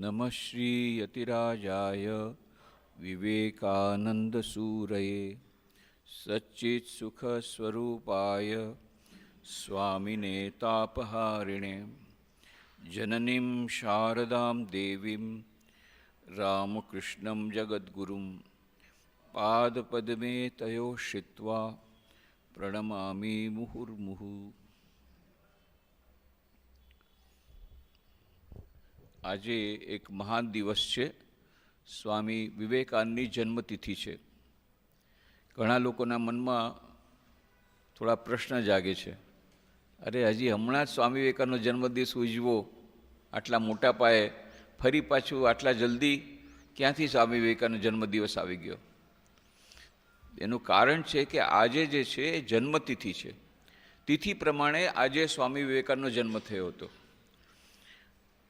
नमः श्रीयतिराजाय विवेकानन्दसूरये सच्चित्सुखस्वरूपाय स्वामिने तापहारिणे जननीं शारदां देवीं रामकृष्णं जगद्गुरुं पादपद्मे तयोः श्रित्वा प्रणमामि मुहुर्मुहुः। આજે એક મહાન દિવસ છે, સ્વામી વિવેકાનંદની જન્મતિથિ છે. ઘણા લોકોના મનમાં થોડા પ્રશ્ન જાગે છે, અરે હજી હમણાં જ સ્વામી વિવેકાનંદનો જન્મદિવસ ઉજવો આટલા મોટા પાયે, ફરી પાછું આટલા જલ્દી ક્યાંથી સ્વામી વિવેકાનંદનો જન્મદિવસ આવી ગયો? એનું કારણ છે કે આજે જે છે એ જન્મતિથિ છે. તિથિ પ્રમાણે આજે સ્વામી વિવેકાનંદનો જન્મ થયો હતો.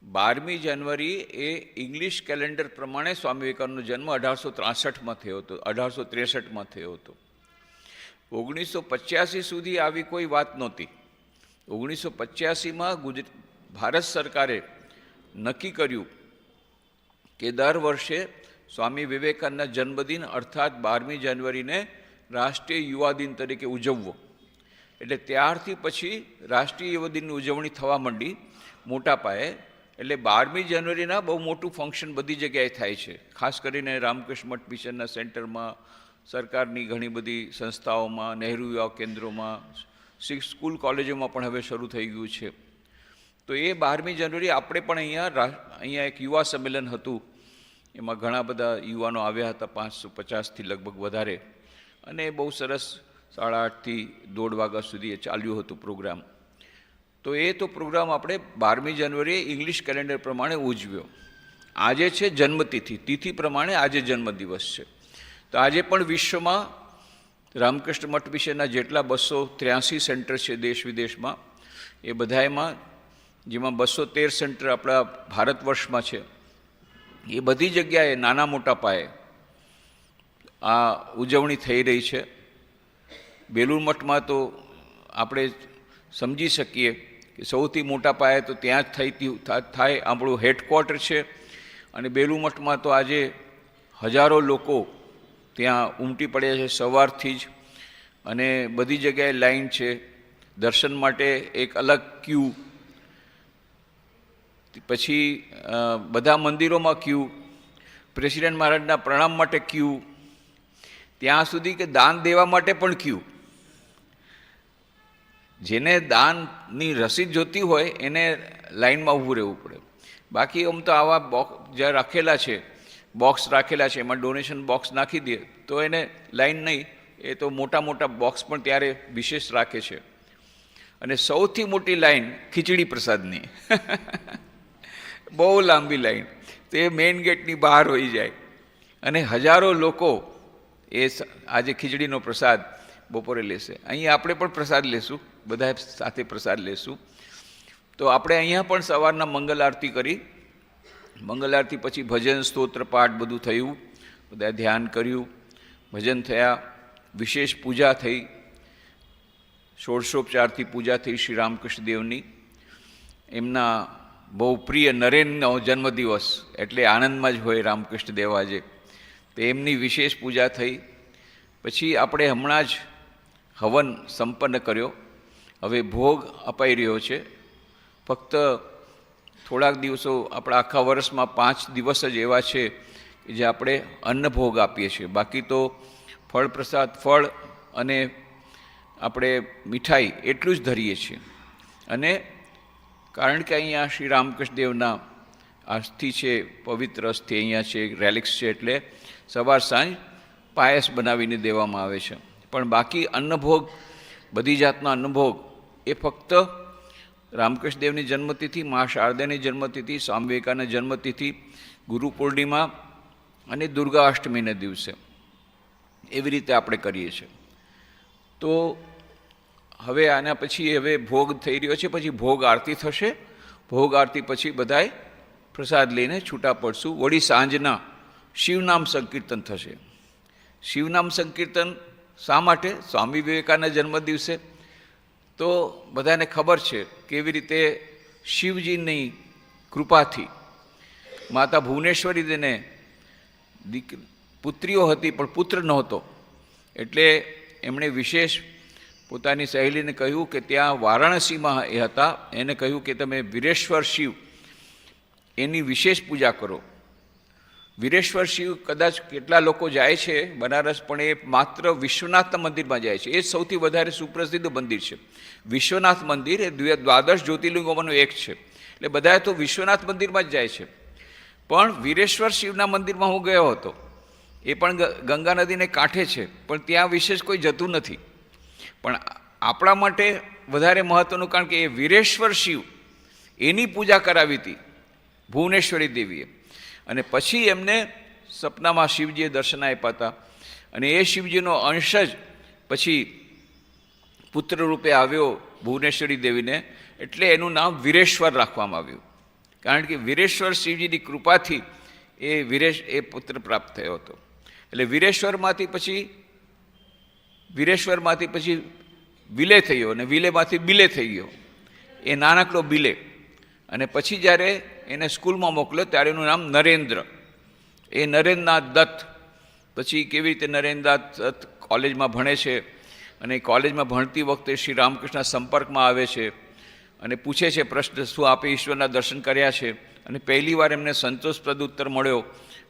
12મી જાન્યુઆરી એ ઇંગ્લિશ કેલેન્ડર પ્રમાણે સ્વામી વિવેકાનંદનો જન્મ 1863માં થયો હતો, 1863માં થયો હતો. 1985 સુધી આવી કોઈ વાત નહોતી. 1985માં ભારત સરકારે નક્કી કર્યું કે દર વર્ષે સ્વામી વિવેકાનંદના જન્મદિન અર્થાત 12મી જાન્યુઆરીને રાષ્ટ્રીય યુવા દિન તરીકે ઉજવવો. એટલે ત્યારથી પછી રાષ્ટ્રીય યુવા દિનની ઉજવણી થવા માંડી મોટા પાયે. એટલે 12મી જાન્યુઆરીના બહુ મોટું ફંક્શન બધી જગ્યાએ થાય છે, ખાસ કરીને રામકૃષ્ણ મઠ મિશનના સેન્ટરમાં, સરકારની ઘણી બધી સંસ્થાઓમાં, નહેરુ યુવા કેન્દ્રોમાં, સ્કૂલ કોલેજોમાં પણ હવે શરૂ થઈ ગયું છે. તો એ 12મી જાન્યુઆરી આપણે પણ અહીંયા એક યુવા સંમેલન હતું, એમાં ઘણા બધા યુવાનો આવ્યા હતા, 550થી લગભગ વધારે, અને બહુ સરસ 8:30થી 1:30 વાગ્યા સુધી એ ચાલ્યું હતું પ્રોગ્રામ. તો એ તો પ્રોગ્રામ આપણે 12મી જાન્યુઆરીએ ઇંગ્લિશ કેલેન્ડર પ્રમાણે ઉજવ્યો. આજે છે જન્મતિથિ, તિથિ પ્રમાણે આજે જન્મદિવસ છે. તો આજે પણ વિશ્વમાં રામકૃષ્ણ મઠ વિશેના જેટલા 283 સેન્ટર છે દેશ વિદેશમાં, એ બધામાં, જેમાં 213 સેન્ટર આપણા ભારત વર્ષમાં છે, એ બધી જગ્યાએ નાના મોટા પાયે આ ઉજવણી થઈ રહી છે. બેલુર મઠમાં તો આપણે સમજી શકીએ કે સૌથી મોટા પાયે તો ત્યાં જ થાય, આપણું હેડક્વાર્ટર છે. અને બેલુર મઠમાં તો આજે હજારો લોકો ત્યાં ઉમટી પડ્યા છે સવારથી જ, અને બધી જગ્યાએ લાઈન છે. દર્શન માટે એક અલગ ક્યુ, પછી બધા મંદિરોમાં ક્યુ, પ્રેસિડેન્ટ મહારાજના પ્રણામ માટે ક્યુ, ત્યાં સુધી કે દાન દેવા માટે પણ ક્યુ. જેને દાનની રસીદ જોતી હોય એને લાઈનમાં ઊભું રહેવું પડે. બાકી આમ તો આવા બોક્સ જ્યાં રાખેલા છે, બોક્સ રાખેલા છે, એમાં ડોનેશન બોક્સ નાખી દે તો એને લાઈન નહીં. એ તો મોટા મોટા બોક્સ પણ ત્યારે વિશેષ રાખે છે. અને સૌથી મોટી લાઈન ખીચડી પ્રસાદની બહુ લાંબી લાઈન, તો એ મેઇન ગેટની બહાર હોઈ જાય. અને હજારો લોકો એ આજે ખીચડીનો પ્રસાદ બપોરે લેશે. અહીં આપણે પણ પ્રસાદ લેશું, બધા સાથે પ્રસાદ લેશું. તો આપણે અહીંયા પણ સવારના મંગલ આરતી કરી, મંગલ આરતી પછી ભજન, સ્તોત્ર, પાઠ બધું થયું, બધા ધ્યાન કર્યું, ભજન થયા, વિશેષ પૂજા થઈ, ષોડશોપચારથી પૂજા થઈ શ્રી રામકૃષ્ણ દેવની. એમના બહુ પ્રિય નરેનનો જન્મદિવસ એટલે આનંદમાં જ હોય રામકૃષ્ણ દેવ આજે, તો એમની વિશેષ પૂજા થઈ. પછી આપણે હમણાં જ હવન સંપન્ન કર્યો. હવે ભોગ અપાઈ રહ્યો છે. ફક્ત થોડાક દિવસો, આપણા આખા વર્ષમાં 5 દિવસ જ એવા છે કે જે આપણે અન્નભોગ આપીએ છીએ. બાકી તો ફળ પ્રસાદ, ફળ અને આપણે મીઠાઈ એટલું જ ધરીએ છીએ. અને કારણ કે અહીંયા શ્રી રામકૃષ્ણ દેવના અસ્થિ છે, પવિત્ર અસ્થિ અહીંયા છે, રેલિક્સ છે, એટલે સવાર સાંજ પાયસ બનાવીને દેવામાં આવે છે. પણ બાકી અન્નભોગ, બધી જાતના અન્નભોગ એ ફક્ત રામકૃષ્ણ દેવની જન્મતિથિ, મા શારદાની જન્મતિથિ, સ્વામી વિવેકાનંદની જન્મતિથિ, ગુરુ પૂર્ણિમા અને દુર્ગા અષ્ટમીના દિવસે એવી રીતે આપણે કરીએ છીએ. તો હવે આના પછી હવે ભોગ થઈ રહ્યો છે, પછી ભોગ આરતી થશે. ભોગ આરતી પછી બધાએ પ્રસાદ લઈને છૂટા પડશું. વળી સાંજના શિવનામ સંકીર્તન થશે. શિવનામ સંકીર્તન શા માટે? સ્વામી વિવેકાનંદના જન્મદિવસે. તો બધાને ખબર છે કેવી રીતે શિવજીની કૃપાથી માતા ભુવનેશ્વરી તેને પુત્રીઓ હતી પણ પુત્ર નહોતો, એટલે એમણે વિશેષ પોતાની સહેલીને કહ્યું કે ત્યાં વારાણસીમાં એ હતા, એને કહ્યું કે તમે વીરેશ્વર શિવ એની વિશેષ પૂજા કરો. વીરેશ્વર શિવ કદાચ કેટલા લોકો જાય છે બનારસ, પણ એ માત્ર વિશ્વનાથના મંદિરમાં જાય છે. એ સૌથી વધારે સુપ્રસિદ્ધ મંદિર છે. વિશ્વનાથ મંદિર એ દ્વાદશ જ્યોતિર્લિંગોમાંનું એક છે, એટલે બધા તો વિશ્વનાથ મંદિરમાં જ જાય છે. પણ વીરેશ્વર શિવના મંદિરમાં હું ગયો હતો, એ પણ ગંગા નદીને કાંઠે છે, પણ ત્યાં વિશેષ કોઈ જતું નથી. પણ આપણા માટે વધારે મહત્ત્વનું, કારણ કે એ વીરેશ્વર શિવ એની પૂજા કરાવી હતી ભુવનેશ્વરી દેવીએ. અને પછી એમને સપનામાં શિવજીએ દર્શન આપ્યા હતા, અને એ શિવજીનો અંશ જ પછી પુત્ર રૂપે આવ્યો ભુવનેશ્વરી દેવીને, એટલે એનું નામ વીરેશ્વર રાખવામાં આવ્યું. કારણ કે વીરેશ્વર શિવજીની કૃપાથી એ પુત્ર પ્રાપ્ત થયો હતો. એટલે વીરેશ્વરમાંથી પછી વિલે થયો, અને વિલેમાંથી બિલે થઈ ગયો, એ નાનકડો બિલે. અને પછી જ્યારે એને સ્કૂલમાં મોકલ્યો ત્યારે એનું નામ નરેન્દ્ર, એ નરેન્દ્રનાથ દત્ત. પછી કેવી રીતે નરેન્દ્રનાથ દત્ત કોલેજમાં ભણે છે, અને કોલેજમાં ભણતી વખતે શ્રી રામકૃષ્ણના સંપર્કમાં આવે છે અને પૂછે છે પ્રશ્ન, શું આપે ઈશ્વરના દર્શન કર્યા છે? અને પહેલી વાર એમને સંતોષપ્રદ ઉત્તર મળ્યો,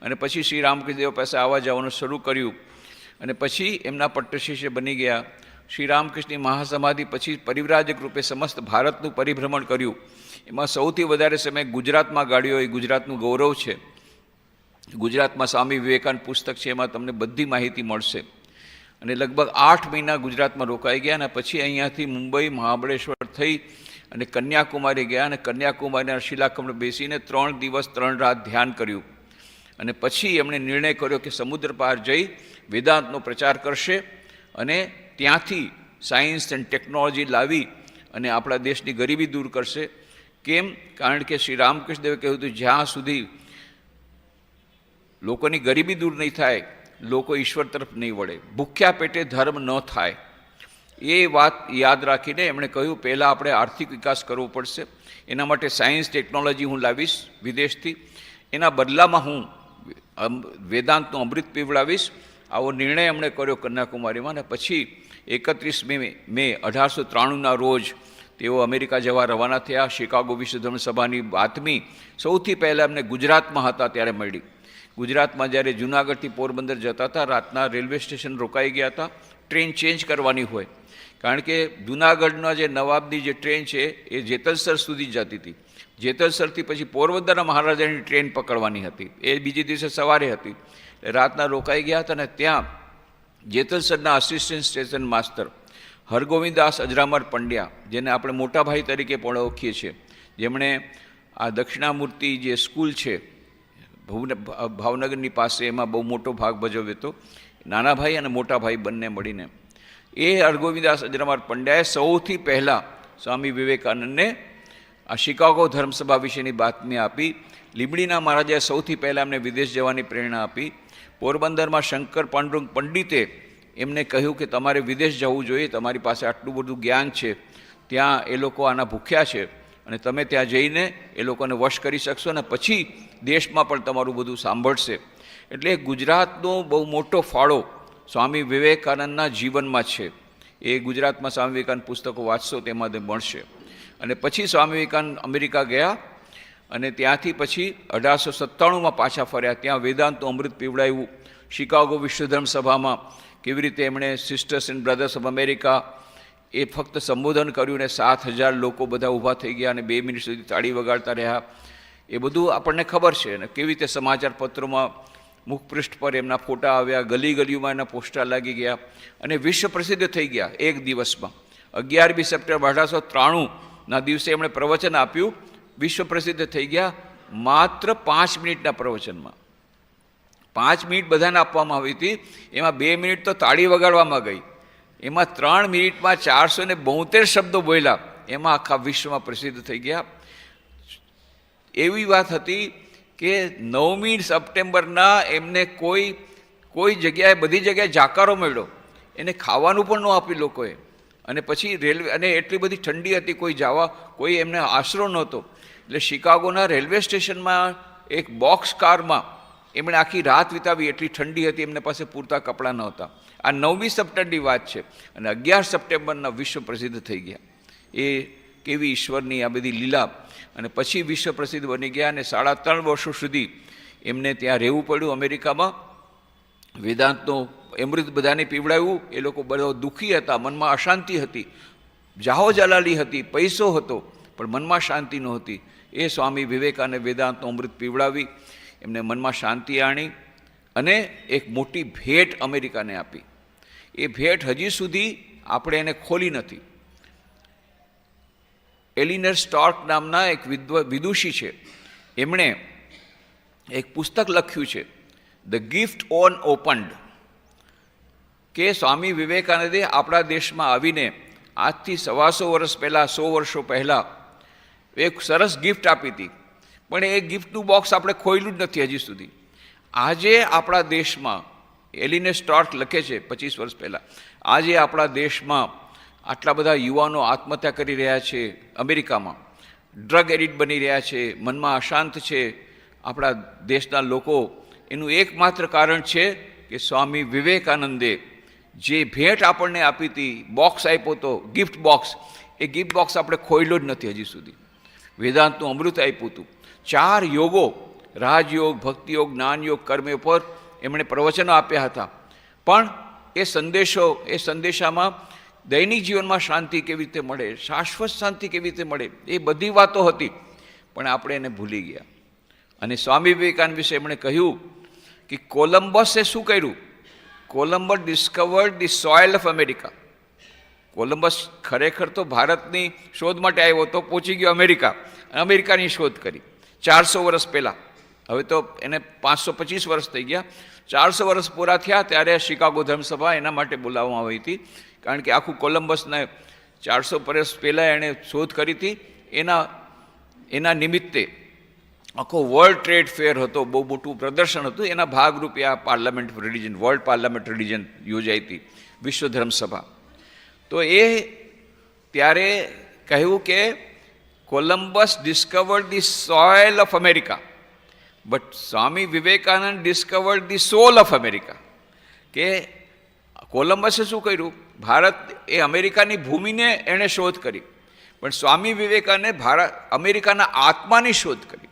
અને પછી શ્રી રામકૃષ્ણ દેવ પાસે આવવા જવાનું શરૂ કર્યું, અને પછી એમના પટ્ટશિષ્ય બની ગયા. શ્રી રામકૃષ્ણની મહાસમાધિ પછી પરિવ્રાજક રૂપે સમસ્ત ભારતનું પરિભ્રમણ કર્યું. એમાં સૌથી વધારે સમય ગુજરાતમાં ગાળ્યો, એ ગુજરાતનું ગૌરવ છે. ગુજરાતમાં સ્વામી વિવેકાનંદ પુસ્તક છે, એમાં તમને બધી માહિતી મળશે. અને લગભગ 8 મહિના ગુજરાતમાં રોકાઈ ગયા, અને પછી અહીંયાથી મુંબઈ મહાબળેશ્વર થઈ અને કન્યાકુમારી ગયા, અને કન્યાકુમારીના શિલાખંડ બેસીને 3 દિવસ 3 રાત ધ્યાન કર્યું. અને પછી એમણે નિર્ણય કર્યો કે સમુદ્ર પાર જઈ વેદાંતનો પ્રચાર કરશે, અને ત્યાંથી સાયન્સ એન્ડ ટેકનોલોજી લાવી અને આપણા દેશની ગરીબી દૂર કરશે. કેમ? કારણ કે શ્રી રામકૃષ્ણ દેવે કહ્યું હતું, જ્યાં સુધી લોકોની ગરીબી દૂર નહીં થાય, લોકો ઈશ્વર તરફ નહીં વળે, ભૂખ્યા પેટે ધર્મ ન થાય. એ વાત યાદ રાખીને એમણે કહ્યું, પહેલાં આપણે આર્થિક વિકાસ કરવો પડશે, એના માટે સાયન્સ ટેકનોલોજી હું લાવીશ વિદેશથી, એના બદલામાં હું વેદાંતનું અમૃત પીવડાવીશ. આવો નિર્ણય એમણે કર્યો કન્યાકુમારીમાં. અને પછી 31 મે 1893ના રોજ તેઓ અમેરિકા જવા રવાના થયા. શિકાગો વિશ્વ ધર્મ સભાની બાતમી સૌથી પહેલાં એમને ગુજરાતમાં હતા ત્યારે મળી. ગુજરાતમાં જ્યારે જૂનાગઢથી પોરબંદર જતા હતા, રાતના રેલવે સ્ટેશન રોકાઈ ગયા હતા. ટ્રેન ચેન્જ કરવાની હોય, કારણ કે જૂનાગઢના જે નવાબની જે ટ્રેન છે એ જેતલસર સુધી જતી હતી. જેતલસરથી પછી પોરબંદરના મહારાજાની ટ્રેન પકડવાની હતી, એ બીજે દિવસે સવારે હતી. રાતના રોકાઈ ગયા હતા, અને ત્યાં જેતલસરના assistant station master Hargovindas Ajramar Pandya, જેને આપણે મોટાભાઈ તરીકે પણ ઓળખીએ છીએ, જેમણે આ દક્ષિણામૂર્તિ જે સ્કૂલ છે ભાવનગરની પાસે, એમાં બહુ મોટો ભાગ ભજવ્યો હતો, નાના ભાઈ અને મોટા ભાઈ બંને મળીને. એ હરગોવિંદાસ અજરામર પંડ્યાએ સૌથી પહેલાં સ્વામી વિવેકાનંદને આ શિકાગો ધર્મસભા વિશેની બાતમી આપી. લીંબડીના મહારાજાએ સૌથી પહેલાં એમને વિદેશ જવાની પ્રેરણા આપી. પોરબંદરમાં શંકર પાંડુરંગ પંડિતે એમને કહ્યું કે તમારે વિદેશ જવું જોઈએ, તમારી પાસે આટલું બધું જ્ઞાન છે, ત્યાં એ લોકો આના ભૂખ્યા છે, અને તમે ત્યાં જઈને એ લોકોને વશ કરી શકશો, અને પછી દેશમાં પણ તમારું બધું સાંભળશે. એટલે ગુજરાતનો બહુ મોટો ફાળો સ્વામી વિવેકાનંદના જીવનમાં છે. એ ગુજરાતમાં સ્વામી વિવેકાનંદ પુસ્તકો વાંચશો તેમાં મળશે. અને પછી સ્વામી વિવેકાનંદ અમેરિકા ગયા, અને ત્યાંથી પછી 1897માં પાછા ફર્યા. ત્યાં વેદાંતનું અમૃત પીવડાવ્યું. શિકાગો વિશ્વધર્મ સભામાં કેવી રીતે એમણે sisters and brothers of America એ ફક્ત સંબોધન કર્યું, ને 7000 લોકો બધા ઊભા થઈ ગયા અને 2 મિનિટ સુધી તાળી વગાડતા રહ્યા. એ બધું આપણને ખબર છે. અને કેવી રીતે સમાચાર પત્રોમાં મુખપૃષ્ઠ પર એમના ફોટા આવ્યા, ગલી ગલીઓમાં એના પોસ્ટર લાગી ગયા, અને વિશ્વ પ્રસિદ્ધ થઈ ગયા એક દિવસમાં. 11મી સપ્ટેમ્બર 1893ના દિવસે એમણે પ્રવચન આપ્યું, વિશ્વ પ્રસિદ્ધ થઈ ગયા માત્ર 5 મિનિટના પ્રવચનમાં. 5 મિનિટ બધાને આપવામાં આવી હતી, એમાં 2 મિનિટ તો તાળી વગાડવામાં ગઈ, એમાં 3 મિનિટમાં 472 શબ્દો બોલ્યા, એમાં આખા વિશ્વમાં પ્રસિદ્ધ થઈ ગયા. એવી વાત હતી કે 9મી સપ્ટેમ્બરના એમને કોઈ જગ્યાએ, બધી જગ્યાએ જાકારો મળ્યો, એને ખાવાનું પણ ન આપ્યું લોકોએ. અને પછી રેલવે, અને એટલી બધી ઠંડી હતી, કોઈ એમને આશરો નહોતો. એટલે શિકાગોના રેલવે સ્ટેશનમાં એક બોક્સ કારમાં એમણે આખી રાત વિતાવી, એટલી ઠંડી હતી, એમને પાસે પૂરતા કપડાં નહોતા. આ 9મી સપ્ટેમ્બરની વાત છે અને 11 સપ્ટેમ્બરના વિશ્વ પ્રસિદ્ધ થઈ ગયા. એ કેવી ઈશ્વરની આ બધી લીલા. અને પછી વિશ્વ પ્રસિદ્ધ બની ગયા અને 3.5 વર્ષો સુધી એમને ત્યાં રહેવું પડ્યું અમેરિકામાં. વેદાંતનો અમૃત બધાને પીવડાવ્યું. એ લોકો બધા દુઃખી હતા, મનમાં અશાંતિ હતી, જાહો જલાલી હતી, પૈસો હતો, પણ મનમાં શાંતિ નહોતી. એ સ્વામી વિવેકાનંદે વેદાંતનો અમૃત પીવડાવી એમને મનમાં શાંતિ આણી અને એક મોટી ભેટ અમેરિકાને આપી. એ ભેટ હજી સુધી આપણે એને ખોલી નથી. એલિનર સ્ટોર્ક નામના એક વિદુષી છે, એમણે એક પુસ્તક લખ્યું છે, ધ ગિફ્ટ ઓન ઓપન્ડ, કે સ્વામી વિવેકાનંદે આપણા દેશમાં આવીને આજથી 125 વર્ષ પહેલાં, 100 વર્ષો પહેલાં એક સરસ ગિફ્ટ આપી હતી, પણ એ ગિફ્ટનું બોક્સ આપણે ખોલ્યું જ નથી હજી સુધી. આજે આપણા દેશમાં, એલિને સ્ટોર્ક લખે છે 25 વર્ષ પહેલાં, આજે આપણા દેશમાં આટલા બધા યુવાનો આત્મહત્યા કરી રહ્યા છે, અમેરિકામાં ડ્રગ એડિક્ટ બની રહ્યા છે, મનમાં અશાંત છે આપણા દેશના લોકો. એનું એકમાત્ર કારણ છે કે સ્વામી વિવેકાનંદે જે ભેટ આપણને આપી હતી, બોક્સ આપ્યો હતો, ગિફ્ટ બોક્સ, એ ગિફ્ટ બોક્સ આપણે ખોલ્યો જ નથી હજી સુધી. વેદાંતનું અમૃત આપ્યું હતું. 4 યોગો, રાજયોગ, ભક્તિયોગ, જ્ઞાનયોગ, કર્મયોગ પર એમણે પ્રવચનો આપ્યા હતા. પણ એ સંદેશામાં દૈનિક જીવનમાં શાંતિ કેવી રીતે મળે, શાશ્વત શાંતિ કેવી રીતે મળે, એ બધી વાતો હતી, પણ આપણે એને ભૂલી ગયા. અને સ્વામી વિવેકાનંદ વિશે એમણે કહ્યું કે કોલમ્બસે શું કર્યું? Columbus discovered the soil of America. Columbus ખરેખર તો ભારતની શોધ માટે આવ્યો તો પહોંચી ગયો અમેરિકા, અમેરિકાની શોધ કરી 400 વર્ષ પહેલાં. હવે તો એને 525 વર્ષ થઈ ગયા. 400 વર્ષ પૂરા થયા ત્યારે શિકાગો ધર્મસભા એના માટે બોલાવવામાં આવી હતી, કારણ કે આખું કોલમ્બસને 400 વર્ષ પહેલાં એણે શોધ કરી હતી. એના નિમિત્તે આખો વર્લ્ડ ટ્રેડ ફેર હતો, બહુ મોટું પ્રદર્શન હતું. એના ભાગરૂપે આ parliament of religion, world parliament religion યોજાઈ હતી, વિશ્વ ધર્મસભા. તો એ ત્યારે કહ્યું કે Columbus discovered the soil of America, but Swami Vivekananda discovered the soul of America. કે કોલમ્બસે શું કર્યું? ભારત એ અમેરિકાની ભૂમિને એણે શોધ કરી, પણ સ્વામી વિવેકાનંદે અમેરિકાના આત્માની શોધ કરી.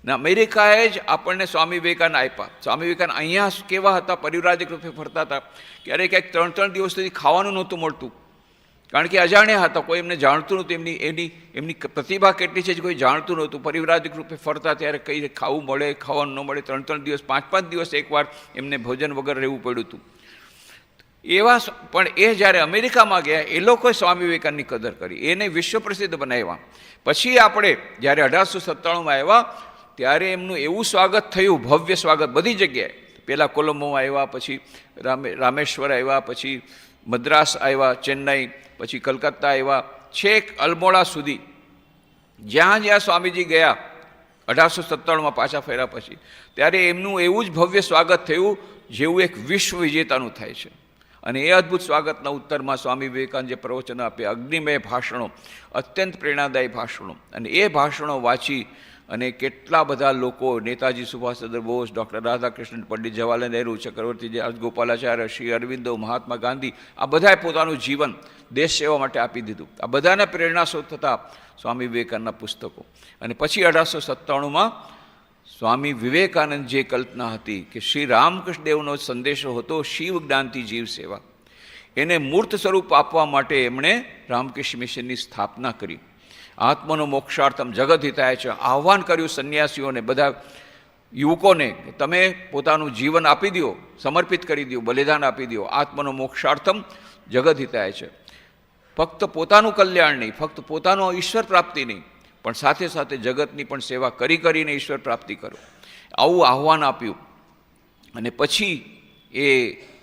ને અમેરિકાએ જ આપણને સ્વામી વિવેકાનંદ આપ્યા. સ્વામી વિવેકાનંદ અહીંયા કેવા હતા? પરિવ્રાજક રૂપે ફરતા હતા. ક્યારેક ક્યાંક 3-3 દિવસ સુધી ખાવાનું નહોતું મળતું, કારણ કે અજાણ્યા હતા, કોઈ એમને જાણતું નહોતું. એમની પ્રતિભા કેટલી છે કોઈ જાણતું નહોતું. પરિવ્રાજક રૂપે ફરતા ત્યારે કઈ ખાવું મળે, ખાવાનું ન મળે, 3-3 દિવસ, 5-5 દિવસ એકવાર એમને ભોજન વગર રહેવું પડ્યું હતું. એવા પણ એ જ્યારે અમેરિકામાં ગયા, એ લોકોએ સ્વામી વિવેકાનંદની કદર કરી, એને વિશ્વ પ્રસિદ્ધ બનાવ્યા. પછી આપણે જ્યારે 1897માં આવ્યા ત્યારે એમનું એવું સ્વાગત થયું, ભવ્ય સ્વાગત બધી જગ્યાએ. પહેલાં કોલંબોમાં આવ્યા, પછી રામેશ્વર આવ્યા, પછી મદ્રાસ આવ્યા, ચેન્નઈ, પછી કલકત્તા આવ્યા, છેક અલ્મોડા સુધી. જ્યાં જ્યાં સ્વામીજી ગયા 1897માં પાછા ફર્યા પછી, ત્યારે એમનું એવું જ ભવ્ય સ્વાગત થયું જેવું એક વિશ્વ વિજેતાનું થાય છે. અને એ અદ્ભુત સ્વાગતના ઉત્તરમાં સ્વામી વિવેકાનંદ જે પ્રવચનો આપ્યા, અગ્નિમય ભાષણો, અત્યંત પ્રેરણાદાયી ભાષણો, અને એ ભાષણો વાંચી અને કેટલા બધા લોકો, નેતાજી સુભાષચંદ્ર બોઝ, ડૉક્ટર રાધાકૃષ્ણન, પંડિત જવાહરલાલ નહેરુ, ચક્રવર્તી રાજગોપાલાચાર્ય, શ્રી અરવિંદો, મહાત્મા ગાંધી, આ બધાએ પોતાનું જીવન દેશ સેવા માટે આપી દીધું. આ બધાને પ્રેરણા સ્ત્રોત થતા સ્વામી વિવેકાનંદના પુસ્તકો. અને પછી 1897માં સ્વામી વિવેકાનંદ જે કલ્પના હતી કે શ્રી રામકૃષ્ણ દેવનો સંદેશો હતો શિવ જ્ઞાનથી જીવ સેવા, એને મૂર્ત સ્વરૂપ આપવા માટે એમણે રામકૃષ્ણ મિશનની સ્થાપના કરી. આત્મનો મોક્ષાર્થમ જગત હિતાય છે આહ્વાન કર્યું સંન્યાસીઓને, બધા યુવકોને, કે તમે પોતાનું જીવન આપી દો, સમર્પિત કરી દો, બલિદાન આપી દો. આત્મનો મોક્ષાર્થમ જગત હિતાય છે. ફક્ત પોતાનું કલ્યાણ નહીં, ફક્ત પોતાનો ઈશ્વર પ્રાપ્તિ નહીં, પણ સાથે સાથે જગતની પણ સેવા કરીને ઈશ્વર પ્રાપ્તિ કરો, આવું આહ્વાન આપ્યું. અને પછી એ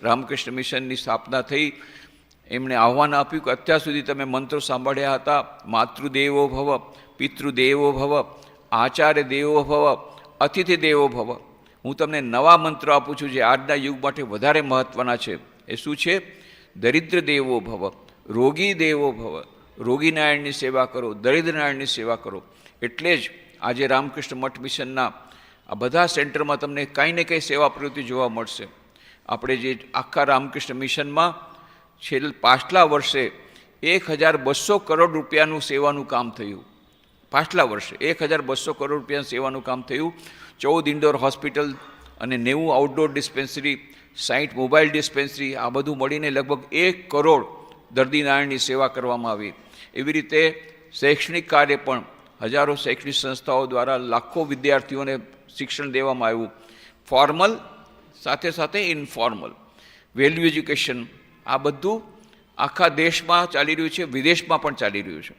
રામકૃષ્ણ મિશનની સ્થાપના થઈ. એમણે આહ્વાન આપ્યું કે અત્યાર સુધી તમે મંત્રો સાંભળ્યા હતા, માતૃદેવો ભવ, પિતૃદેવો ભવ, આચાર્ય દેવો ભવ, અતિથિ દેવો ભવ. હું તમને નવા મંત્રો આપું છું જે આજના યુગ માટે વધારે મહત્ત્વના છે. એ શું છે? દરિદ્ર દેવો ભવ, રોગી દેવો ભવ, રોગીનારાયણની સેવા કરો, દરિદ્રનારાયણની સેવા કરો. એટલે જ આજે રામકૃષ્ણ મઠ મિશનના આ બધા સેન્ટરમાં તમને કાંઈ ને કંઈ સેવા પ્રવૃત્તિ જોવા મળશે. આપણે જે આખા રામકૃષ્ણ મિશનમાં પાછલા વર્ષે 1200 કરોડ રૂપિયાનું સેવાનું કામ થયું. પાછલા વર્ષે 1200 કરોડ રૂપિયાનું સેવાનું કામ થયું. 14 ઇન્ડોર હોસ્પિટલ અને 90 આઉટડોર ડિસ્પેન્સરી, 60 મોબાઈલ ડિસ્પેન્સરી, આ બધું મળીને લગભગ 1 કરોડ દર્દીનારાયણની સેવા કરવામાં આવી. એવી રીતે શૈક્ષણિક કાર્ય પણ હજારો શૈક્ષણિક સંસ્થાઓ દ્વારા લાખો વિદ્યાર્થીઓને શિક્ષણ દેવામાં આવ્યું. ફોર્મલ સાથે સાથે ઇનફોર્મલ વેલ્યુ એજ્યુકેશન, આ બધું આખા દેશમાં ચાલી રહ્યું છે, વિદેશમાં પણ ચાલી રહ્યું છે.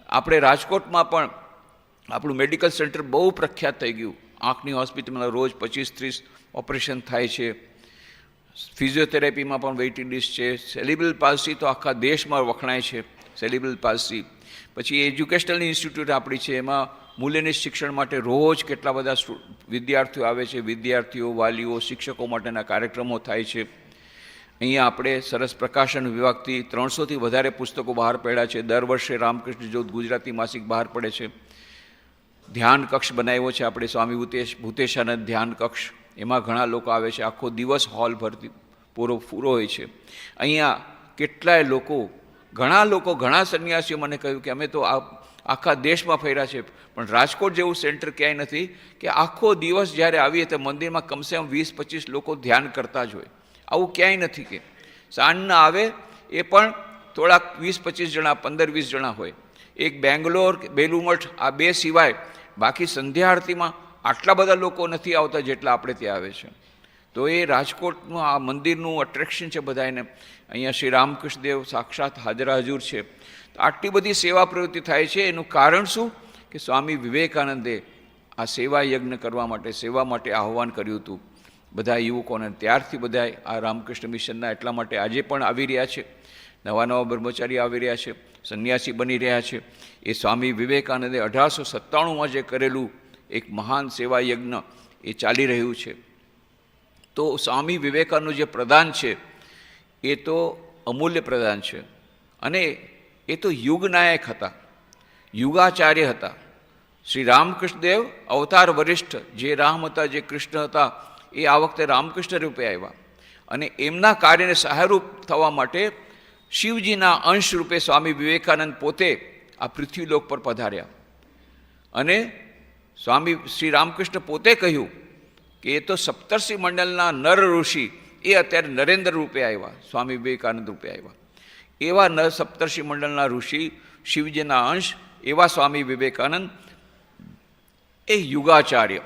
આપણે રાજકોટમાં પણ આપણું મેડિકલ સેન્ટર બહુ પ્રખ્યાત થઈ ગયું. આંખની હોસ્પિટલમાં રોજ 25-30 ઓપરેશન થાય છે. ફિઝિયોથેરાપીમાં પણ વેઇટિંગ લિસ્ટ છે. સેરિબ્રલ પાલ્સી તો આખા દેશમાં વખણાય છે. સેરિબ્રલ પાલ્સી પછી એજ્યુકેશનલ ઇન્સ્ટિટ્યૂટ આપણી છે, એમાં મૂલ્યનિષ્ઠ શિક્ષણ માટે રોજ કેટલા બધા વિદ્યાર્થીઓ આવે છે. વિદ્યાર્થીઓ, વાલીઓ, શિક્ષકો માટેના કાર્યક્રમો થાય છે. અહીંયા આપણે સરસ પ્રકાશન વિભાગથી 300થી વધારે પુસ્તકો બહાર પડ્યા છે. દર વર્ષે રામકૃષ્ણ જ્યોત ગુજરાતી માસિક બહાર પડે છે. ધ્યાન કક્ષ બનાવ્યો છે આપણે, સ્વામી ભૂતેશાનંદ ધ્યાન કક્ષ. એમાં ઘણા લોકો આવે છે. આખો દિવસ હોલ ભરતી પૂરો હોય છે. અહીંયા કેટલાય લોકો, ઘણા સંન્યાસીઓ મને કહ્યું કે અમે તો આખા દેશમાં ફર્યા છે, પણ રાજકોટ જેવું સેન્ટર ક્યાંય નથી કે આખો દિવસ જ્યારે આવીએ તો મંદિરમાં કમસે કમ 20-25 લોકો ધ્યાન કરતા જ હોય. આવું ક્યાંય નથી કે સાંજના આવે એ પણ થોડાક 20-25 જણા, 15-20 જણા હોય. એક બેંગ્લોર, બેલુમઠ, આ બે સિવાય બાકી સંધ્યા આરતીમાં આટલા બધા લોકો નથી આવતા જેટલા આપણે ત્યાં આવે છે. તો એ રાજકોટનું આ મંદિરનું અટ્રેક્શન છે બધાને. અહીંયા શ્રી રામકૃષ્ણદેવ સાક્ષાત હાજર છે. આટલી બધી સેવા પ્રવૃત્તિ થાય છે. એનું કારણ શું કે સ્વામી વિવેકાનંદે આ સેવા યજ્ઞ કરવા માટે, સેવા માટે આહ્વાન કર્યું હતું બધા યુવકોને. ત્યારથી બધા આ રામકૃષ્ણ મિશનના એટલા માટે આજે પણ આવી રહ્યા છે. નવા બ્રહ્મચારી આવી રહ્યા છે, સંન્યાસી બની રહ્યા છે. એ સ્વામી વિવેકાનંદે 1897માં જે કરેલું એક મહાન સેવા યજ્ઞ એ ચાલી રહ્યું છે. તો સ્વામી વિવેકાનંદનું જે પ્રદાન છે એ તો અમૂલ્ય પ્રદાન છે. અને એ તો યુગનાયક હતા, યુગાચાર્ય હતા. શ્રી રામકૃષ્ણદેવ અવતાર વરિષ્ઠ, જે રામ હતા, જે કૃષ્ણ હતા, એ આ વખતે રામકૃષ્ણ રૂપે આવ્યા. અને એમના કાર્યને સહાયરૂપ થવા માટે શિવજીના અંશ રૂપે સ્વામી વિવેકાનંદ પોતે આ પૃથ્વીલોક પર પધાર્યા. અને શ્રી રામકૃષ્ણ પોતે કહ્યું કે એ તો સપ્તર્ષિ મંડળના નર ઋષિ એ અત્યારે નરેન્દ્ર રૂપે આવ્યા, સ્વામી વિવેકાનંદ રૂપે આવ્યા. એવા નર સપ્તર્ષિ મંડળના ઋષિ, શિવજીના અંશ એવા સ્વામી વિવેકાનંદ એ યુગાચાર્ય.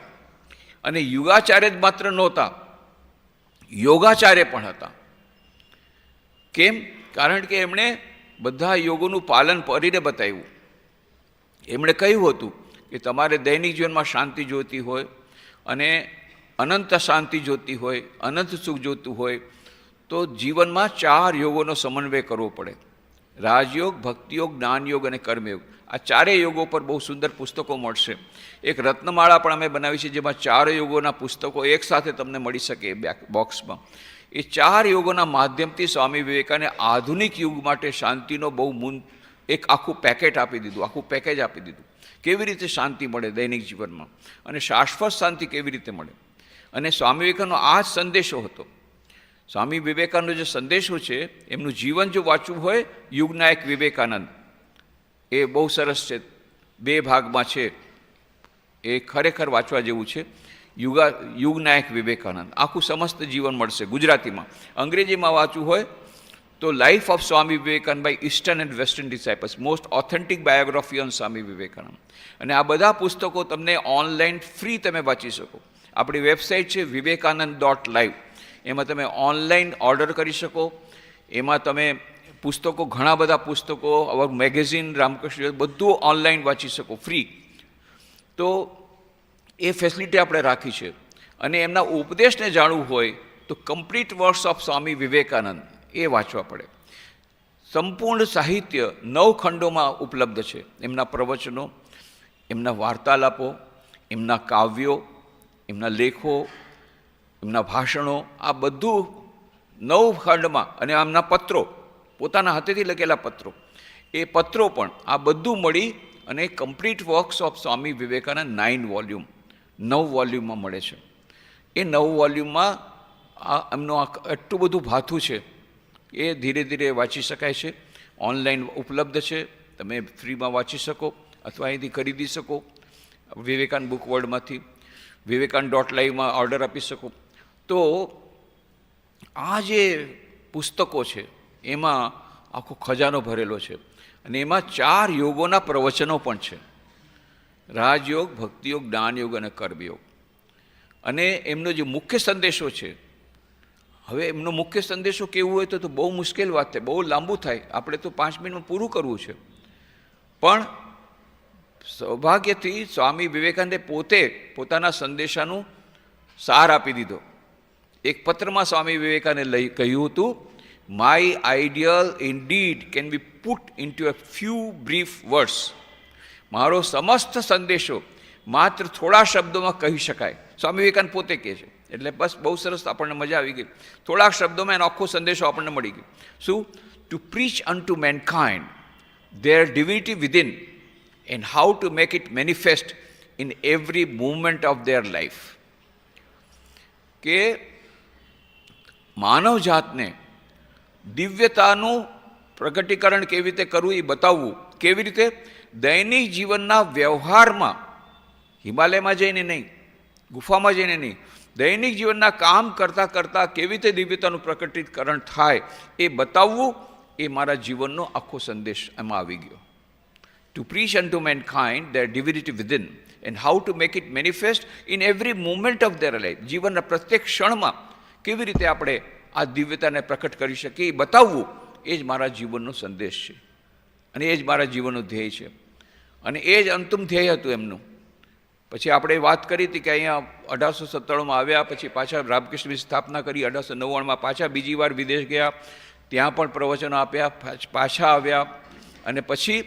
અને યુગાચાર્ય જ માત્ર નહોતા, યોગાચાર્ય પણ હતા. કેમ? કારણ કે એમણે બધા યોગોનું પાલન કરીને બતાવ્યું. એમણે કહ્યું હતું કે તમારે દૈનિક જીવનમાં શાંતિ જોઈતી હોય અને અનંત શાંતિ જોઈતી હોય, અનંત સુખ જોઈતું હોય તો જીવનમાં 4 યોગોનો સમન્વય કરવો પડે. રાજયોગ, ભક્તિયોગ, જ્ઞાનયોગ અને કર્મયોગ. આ 4 યોગો પર બહુ સુંદર પુસ્તકો મળશે. એક રત્નમાળા પણ અમે બનાવી છે જેમાં 4 યોગોના પુસ્તકો એકસાથે તમને મળી શકે બોક્સમાં. એ 4 યોગોના માધ્યમથી સ્વામી વિવેકાનંદે આધુનિક યુગ માટે શાંતિનો બહુ એક આખું પેકેટ આપી દીધું, આખું પેકેજ આપી દીધું. કેવી રીતે શાંતિ મળે દૈનિક જીવનમાં અને શાશ્વત શાંતિ કેવી રીતે મળે. અને સ્વામી વિવેકાનંદનો આ જ સંદેશો હતો. સ્વામી વિવેકાનંદનો જે સંદેશો છે એમનું જીવન જો વાંચવું હોય, યુગનાયક વિવેકાનંદ એ બહુ સરસ છે, 2 ભાગમાં છે. એ ખરેખર વાંચવા જેવું છે. યુગનાયક વિવેકાનંદ આખું સમસ્ત જીવન મળશે ગુજરાતીમાં. અંગ્રેજીમાં વાંચવું હોય તો life of Swami Vivekananda by eastern and western disciples, most authentic biography on Swami Vivekananda. અને આ બધા પુસ્તકો તમને ઓનલાઈન ફ્રી તમે વાંચી શકો. આપણી વેબસાઇટ છે vivekanand.live. એમાં તમે ઓનલાઈન ઓર્ડર કરી શકો. એમાં તમે પુસ્તકો, ઘણા બધા પુસ્તકો, અવર મેગેઝિન, રામકૃષ્ણ બધું ઓનલાઈન વાંચી શકો ફ્રી. તો એ ફેસિલિટી આપણે રાખી છે. અને એમના ઉપદેશને જાણવું હોય તો complete works of Swami Vivekananda એ વાંચવા પડે. સંપૂર્ણ સાહિત્ય 9 ખંડોમાં ઉપલબ્ધ છે. એમના પ્રવચનો, એમના વાર્તાલાપો, એમના કાવ્યો, એમના લેખો, એમના ભાષણો, આ બધું 9 ખંડમાં. અને એમના પત્રો, પોતાના હાથેથી લખેલા પત્રો, એ પત્રો પણ, આ બધું મળી અને complete works of Swami Vivekananda 9 volume 9 વોલ્યુમમાં મળે છે. એ 9 વોલ્યુમમાં એમનું એટલું બધું ભાથું છે, એ ધીરે ધીરે વાંચી શકાય છે. ઓનલાઈન ઉપલબ્ધ છે, તમે ફ્રીમાં વાંચી શકો અથવા અહીંથી ખરીદી શકો વિવેકાનંદ બુક વર્લ્ડમાંથી. vivekan.live માં ઓર્ડર આપી શકો. તો આ જે પુસ્તકો છે એમાં આખો ખજાનો ભરેલો છે, અને એમાં 4 યોગોના પ્રવચનો પણ છે: રાજયોગ, ભક્તિયોગ, જ્ઞાનયોગ અને કર્મયોગ. અને એમનો જે મુખ્ય સંદેશો છે, હવે એમનો મુખ્ય સંદેશો કેવું હોય તો બહુ મુશ્કેલ વાત થાય, બહુ લાંબુ થાય, આપણે તો 5 મિનિટમાં પૂરું કરવું છે. પણ સૌભાગ્યથી સ્વામી વિવેકાનંદે પોતે પોતાના સંદેશાનું સાર આપી દીધો. એક પત્રમાં સ્વામી વિવેકાનંદે કહ્યું હતું, my ideal indeed can be put into a few brief words. મારો સમસ્ત સંદેશો માત્ર થોડા શબ્દોમાં કહી શકાય. સ્વામી વિવેકાનંદ પોતે કહે છે, એટલે બસ બહુ સરસ, આપણને મજા આવી ગઈ. થોડાક શબ્દોમાં એનો આખો સંદેશો આપણને મળી ગયો. શું? To preach unto mankind their divinity within and how to make it manifest in every movement of their life. કે માનવ જાતને દિવ્યતાનું પ્રગટીકરણ કેવી રીતે કરવું એ બતાવવું. કેવી રીતે? દૈનિક જીવનના વ્યવહારમાં, હિમાલયમાં જઈને નહીં, ગુફામાં જઈને નહીં, દૈનિક જીવનના કામ કરતાં કરતાં કેવી રીતે દિવ્યતાનું પ્રકટીકરણ થાય એ બતાવવું, એ મારા જીવનનો આખો સંદેશ એમાં આવી ગયો. To preach unto mankind their divinity within and how to make it manifest in every movement of their life. જીવનના પ્રત્યેક ક્ષણમાં કેવી રીતે આપણે આ દિવ્યતાને પ્રકટ કરી શકીએ એ બતાવવું, એ જ મારા જીવનનો સંદેશ છે, અને એ જ મારા જીવનનું ધ્યેય છે, અને એ જ અંતિમ ધ્યેય હતું એમનું. પછી આપણે વાત કરી હતી કે અહીંયા 1897માં આવ્યા, પછી પાછા રામકૃષ્ણની સ્થાપના કરી. 1899માં પાછા બીજી વાર વિદેશ ગયા, ત્યાં પણ પ્રવચનો આપ્યા, પાછા આવ્યા, અને પછી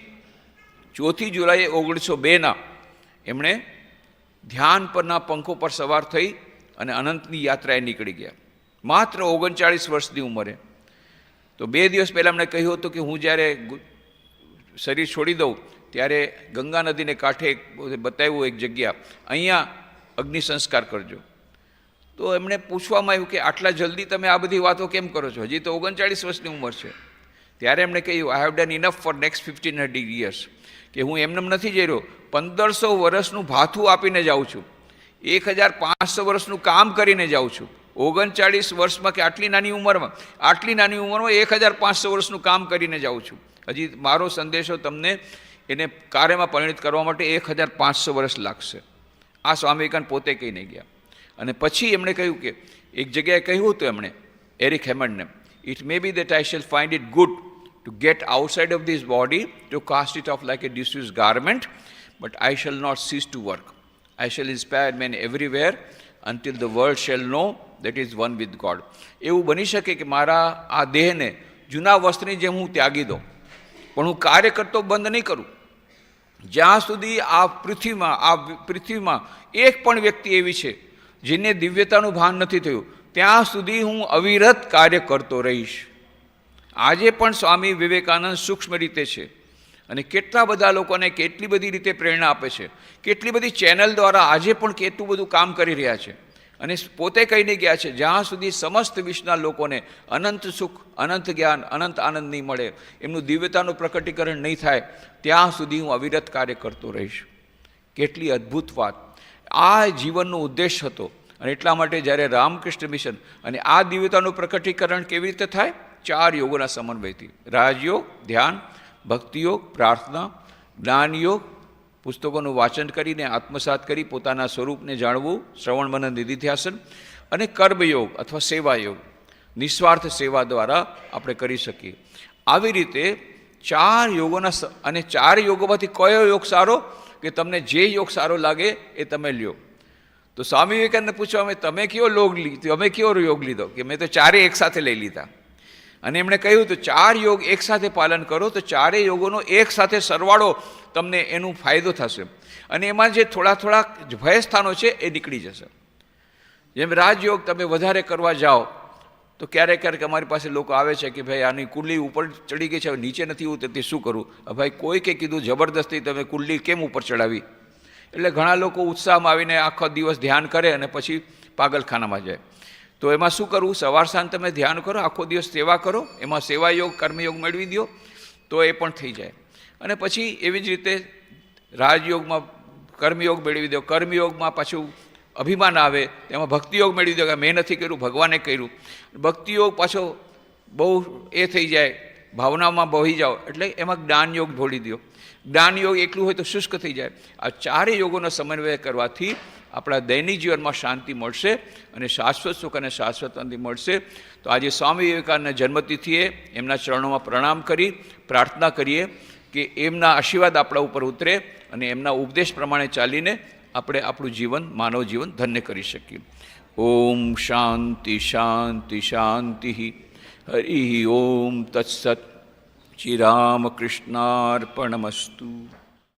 4 જુલાઈ 1902ના એમણે ધ્યાન પરના પંખો પર સવાર થઈ અને અનંતની યાત્રાએ નીકળી ગયા, માત્ર 39 વર્ષની ઉંમરે. તો 2 દિવસ પહેલાં એમણે કહ્યું હતું કે હું જ્યારે શરીર છોડી દઉં ત્યારે ગંગા નદીને કાંઠે બતાવ્યું એક જગ્યા, અહીંયા અગ્નિ સંસ્કાર કરજો. તો એમણે પૂછવામાં આવ્યું કે આટલા જલ્દી તમે આ બધી વાતો કેમ કરો છો? હજી તો 39 વર્ષની ઉંમર છે. ત્યારે એમણે કહ્યું, I have done enough four next 1500 years. કે હું એમનેમ નથી જઈ રહ્યો, 1500 વર્ષનું ભાથું આપીને જાઉં છું, 1500 વર્ષનું કામ કરીને જાઉં છું. 39 વર્ષમાં કે આટલી નાની ઉંમરમાં 1500 વર્ષનું કામ કરીને જાઉં છું. હજી મારો સંદેશો તમને એને કાર્યમાં પરિણિત કરવા માટે 1500 વર્ષ લાગશે. આ સ્વામી વિવેકાનંદ પોતે કહીને ગયા. અને પછી એમણે કહ્યું કે એક જગ્યાએ કહ્યું હતું એમણે, એરિક હેમન્ડને, it may be that I shall find it good to get outside of this body to cast it off like a disuse garment, but I shall not cease to work. I shall inspire men everywhere until the world shall know that is one with God. એવું બની શકે કે મારા આ દેહને જૂના વસ્ત્રની જેમ હું ત્યાગી દઉં, પણ હું કાર્ય કરતો બંધ નહીં કરું. જ્યાં સુધી આ પૃથ્વીમાં એક પણ વ્યક્તિ એવી છે જેને દિવ્યતાનું ભાન નથી થયું, ત્યાં સુધી હું અવિરત કાર્ય કરતો રહીશ. આજે પણ સ્વામી વિવેકાનંદ સૂક્ષ્મ રીતે છે, અને કેટલા બધા લોકોને કેટલી બધી રીતે પ્રેરણા આપે છે, કેટલી બધી ચેનલ દ્વારા આજે પણ કેટલું બધું કામ કરી રહ્યા છે. અને પોતે કહીને ગયા છે, જ્યાં સુધી સમસ્ત વિશ્વના લોકોને અનંત સુખ, અનંત જ્ઞાન, અનંત આનંદ નહીં મળે, એમનું દિવ્યતાનું પ્રકટીકરણ નહીં થાય, ત્યાં સુધી હું અવિરત કાર્ય કરતો રહીશ. કેટલી અદ્ભુત વાત! આ જીવનનો ઉદ્દેશ હતો. અને એટલા માટે જ્યારે રામકૃષ્ણ મિશન અને આ દિવ્યતાનું પ્રકટીકરણ કેવી રીતે થાય? 4 યોગોના સમન્વયથી: રાજયોગ, ધ્યાન, ભક્તિયોગ, પ્રાર્થના, જ્ઞાનયોગ, પુસ્તકોનું વાંચન કરીને આત્મસાત કરી પોતાના સ્વરૂપને જાણવું, શ્રવણ મનન નિધિધ્યાસન, અને કર્મયોગ અથવા સેવાયોગ, નિસ્વાર્થ સેવા દ્વારા આપણે કરી શકીએ. આવી રીતે 4 યોગોના, અને 4 યોગોમાંથી કયો યોગ સારો? કે તમને જે યોગ સારો લાગે એ તમે લ્યો. તો સ્વામી વિવેકાનંદને પૂછવામાં, તમે કયો યોગ લીધો? કે મેં તો 4 એકસાથે લઈ લીધા. અને એમણે કહ્યું તો 4 યોગ એકસાથે પાલન કરો તો 4 યોગોનો એકસાથે સરવાળો તમને એનો ફાયદો થશે, અને એમાં જે થોડા ભયસ્થાનો છે એ નીકળી જશે. જેમ રાજયોગ તમે વધારે કરવા જાઓ તો ક્યારેક અમારી પાસે લોકો આવે છે કે ભાઈ આની કુંડલી ઉપર ચડી ગઈ છે, નીચે નથી ઉતરતી, શું કરું? ભાઈ કોઈ કે કીધું જબરદસ્તી તમે કુંડલી કેમ ઉપર ચડાવી? એટલે ઘણા લોકો ઉત્સાહમાં આવીને આખો દિવસ ધ્યાન કરે અને પછી પાગલખાનામાં જાય. તો એમાં શું કરવું? સવાર સાંજ તમે ધ્યાન કરો, આખો દિવસ સેવા કરો, એમાં સેવાયોગ કર્મયોગ મેળવી દો તો એ પણ થઈ જાય. અને પછી એવી જ રીતે રાજયોગમાં કર્મયોગ મેળવી દો, કર્મયોગમાં પાછું અભિમાન આવે, એમાં ભક્તિયોગ મેળવી દો કે મેં નથી કર્યું, ભગવાને કર્યું. ભક્તિયોગ પાછો બહુ એ થઈ જાય, ભાવનામાં બહી જાઓ, એટલે એમાં જ્ઞાનયોગ ઢોળી દો. જ્ઞાનયોગ એકલું હોય તો શુષ્ક થઈ જાય. આ ચારેય યોગોનો સમન્વય કરવાથી આપણા દૈનિક જીવનમાં શાંતિ મળશે અને શાશ્વત સુખ અને શાશ્વત શાંતિ મળશે. તો આજે સ્વામી વિવેકાનંદના જન્મતિથિએ એમના ચરણોમાં પ્રણામ કરી પ્રાર્થના કરીએ કે એમના આશીર્વાદ આપણા ઉપર ઉતરે અને એમના ઉપદેશ પ્રમાણે ચાલીને આપણે આપણું જીવન, માનવ જીવન ધન્ય કરી શકીએ. ઓમ શાંતિ શાંતિ શાંતિ. હરિ ઓમ તત્સત. શ્રી રામકૃષ્ણાર્પણમસ્તુ.